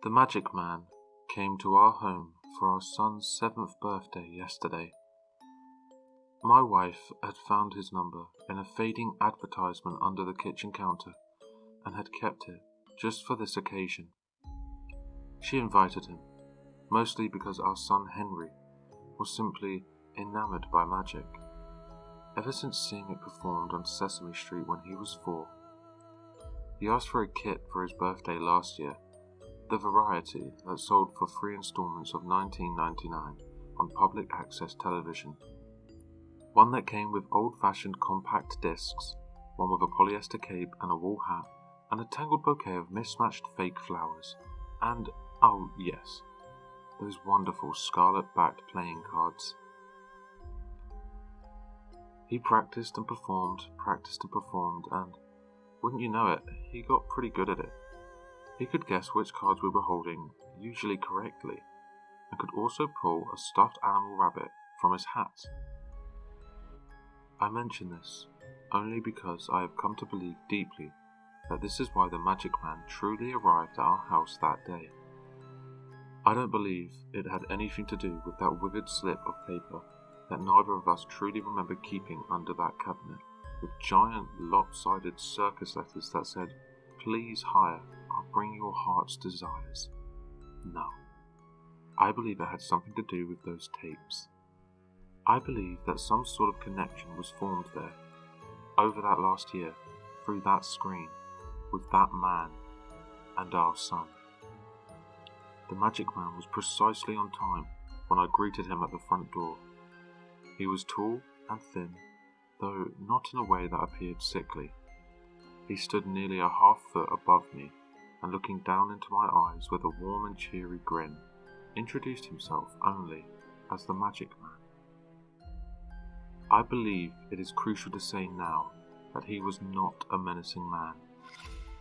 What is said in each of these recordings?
The magic man came to our home for our son's 7th birthday yesterday. My wife had found his number in a fading advertisement under the kitchen counter and had kept it just for this occasion. She invited him, mostly because our son Henry was simply enamored by magic, ever since seeing it performed on Sesame Street when he was 4. He asked for a kit for his birthday last year, the variety that sold for 3 installments of $19.99 on public access television. One that came with old-fashioned compact discs, one with a polyester cape and a wool hat, and a tangled bouquet of mismatched fake flowers, and, oh yes, those wonderful scarlet-backed playing cards. He practiced and performed, and, wouldn't you know it, he got pretty good at it. He could guess which cards we were holding, usually correctly, and could also pull a stuffed animal rabbit from his hat. I mention this only because I have come to believe deeply that this is why the magic man truly arrived at our house that day. I don't believe it had anything to do with that withered slip of paper that neither of us truly remember keeping under that cabinet, with giant lopsided circus letters that said, "Please hire, I'll bring your heart's desires." No, I believe it had something to do with those tapes. I believe that some sort of connection was formed there, over that last year, through that screen, with that man, and our son. The magic man was precisely on time when I greeted him at the front door. He was tall and thin, though not in a way that appeared sickly. He stood nearly a half-foot above me, and looking down into my eyes with a warm and cheery grin, introduced himself only as the magic man. I believe it is crucial to say now that he was not a menacing man,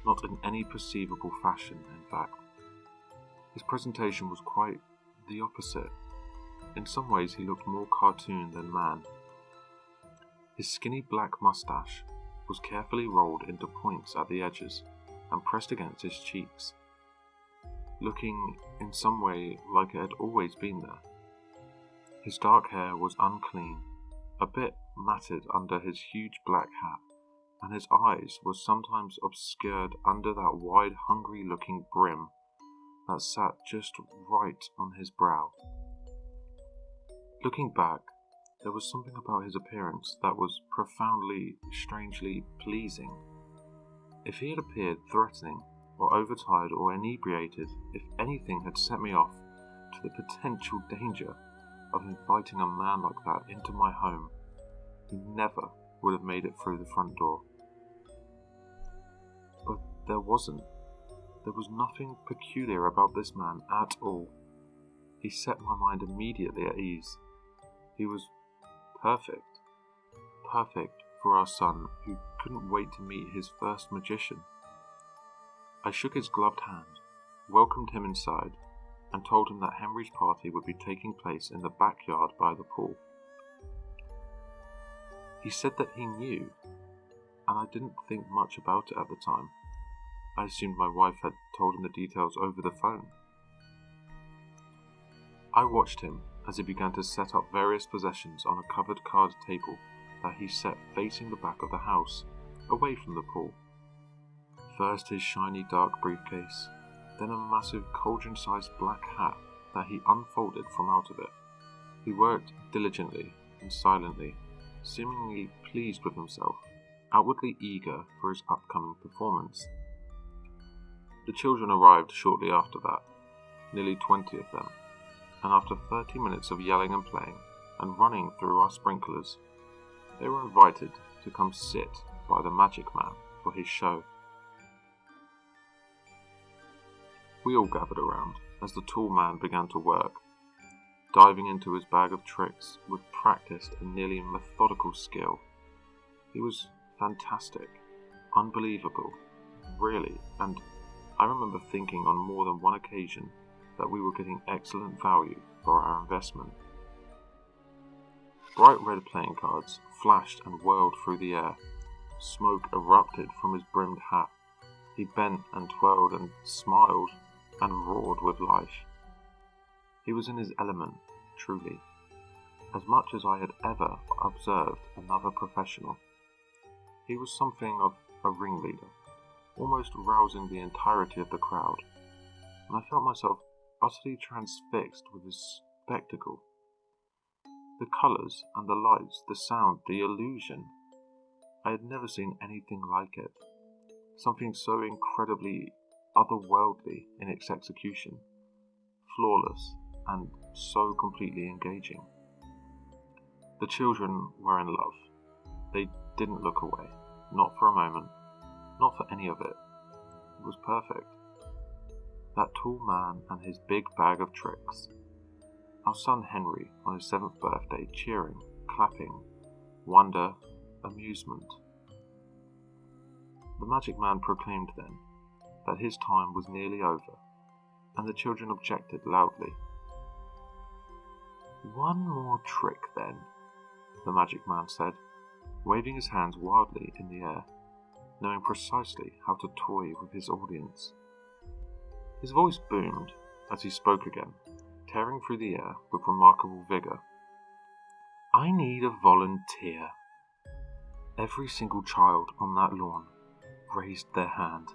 not in any perceivable fashion, in fact. His presentation was quite the opposite. In some ways he looked more cartoon than man. His skinny black mustache was carefully rolled into points at the edges and pressed against his cheeks, looking in some way like it had always been there. His dark hair was unclean, a bit matted under his huge black hat, and his eyes were sometimes obscured under that wide, hungry-looking brim that sat just right on his brow. Looking back, there was something about his appearance that was profoundly, strangely pleasing. If he had appeared threatening, or overtired, or inebriated, if anything had set me off to the potential danger of inviting a man like that into my home, he never would have made it through the front door. But there wasn't. There was nothing peculiar about this man at all. He set my mind immediately at ease. He was perfect. Perfect for our son, who couldn't wait to meet his first magician. I shook his gloved hand, welcomed him inside, and told him that Henry's party would be taking place in the backyard by the pool. He said that he knew, and I didn't think much about it at the time. I assumed my wife had told him the details over the phone. I watched him as he began to set up various possessions on a covered card table that he set facing the back of the house, away from the pool. First his shiny dark briefcase, then a massive cauldron-sized black hat that he unfolded from out of it. He worked diligently and silently, seemingly pleased with himself, outwardly eager for his upcoming performance. The children arrived shortly after that, nearly 20 of them, and after 30 minutes of yelling and playing, and running through our sprinklers, they were invited to come sit by the magic man for his show. We all gathered around as the tall man began to work, diving into his bag of tricks with practiced and nearly methodical skill. He was fantastic, unbelievable, really, and I remember thinking on more than one occasion that we were getting excellent value for our investment. Bright red playing cards flashed and whirled through the air. Smoke erupted from his brimmed hat. He bent and twirled and smiled. and roared with life. He was in his element, truly, as much as I had ever observed another professional. He was something of a ringleader, almost rousing the entirety of the crowd, and I felt myself utterly transfixed with his spectacle. The colours and the lights, the sound, the illusion. I had never seen anything like it. Something so incredibly otherworldly in its execution, flawless and so completely engaging. The children were in love. They didn't look away, not for a moment, not for any of it. It was perfect. That tall man and his big bag of tricks. Our son Henry on his 7th birthday, cheering, clapping, wonder, amusement. The magic man proclaimed then that his time was nearly over, and the children objected loudly. "One more trick then," the magic man said, waving his hands wildly in the air, knowing precisely how to toy with his audience. His voice boomed as he spoke again, tearing through the air with remarkable vigour. "I need a volunteer." Every single child on that lawn raised their hand.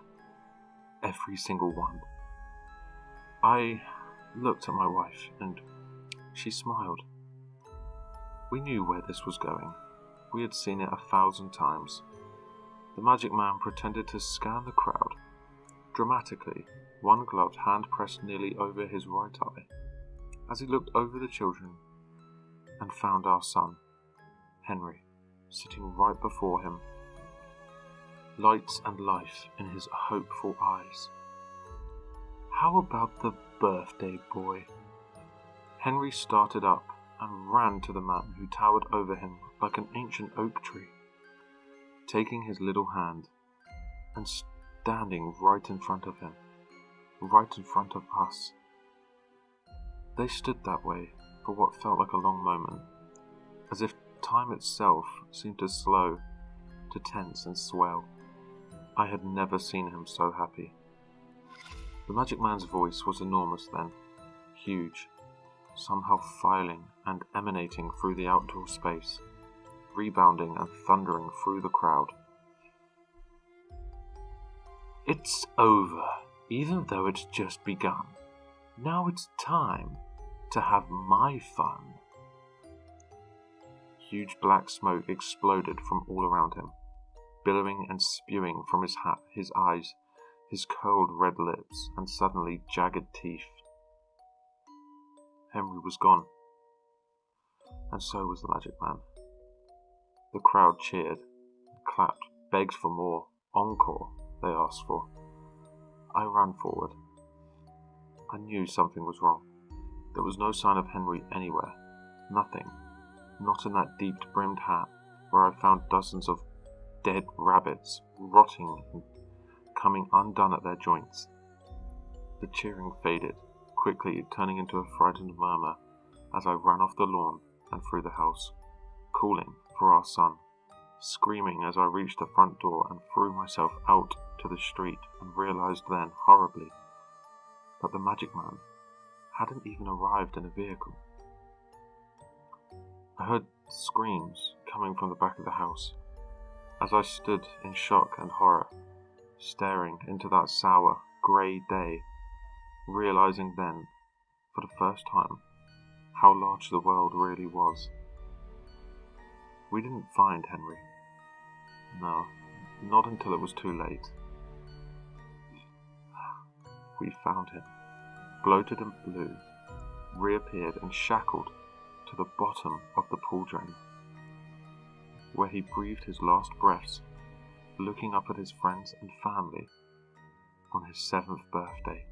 Every single one. I looked at my wife and she smiled. We knew where this was going. We had seen it 1,000 times. The magic man pretended to scan the crowd. Dramatically, one gloved hand pressed nearly over his right eye, as he looked over the children and found our son, Henry, sitting right before him. Lights and life in his hopeful eyes. "How about the birthday boy?" Henry started up and ran to the man who towered over him like an ancient oak tree, taking his little hand and standing right in front of him, right in front of us. They stood that way for what felt like a long moment, as if time itself seemed to slow, to tense and swell. I had never seen him so happy. The magic man's voice was enormous then, huge, somehow filing and emanating through the outdoor space, rebounding and thundering through the crowd. "It's over, even though it's just begun. Now it's time to have my fun." Huge black smoke exploded from all around him, billowing and spewing from his hat, his eyes, his curled red lips, and suddenly jagged teeth. Henry was gone, and so was the magic man. The crowd cheered, clapped, begged for more. Encore, they asked for. I ran forward. I knew something was wrong. There was no sign of Henry anywhere. Nothing. Not in that deep-brimmed hat, where I found dozens of dead rabbits, rotting and coming undone at their joints. The cheering faded, quickly turning into a frightened murmur as I ran off the lawn and through the house, calling for our son, screaming as I reached the front door and threw myself out to the street and realized then, horribly, that the magic man hadn't even arrived in a vehicle. I heard screams coming from the back of the house as I stood in shock and horror, staring into that sour, grey day, realizing then, for the first time, how large the world really was. We didn't find Henry. No, not until it was too late. We found him, bloated and blue, reappeared and shackled to the bottom of the pool drain, where he breathed his last breaths, looking up at his friends and family on his 7th birthday.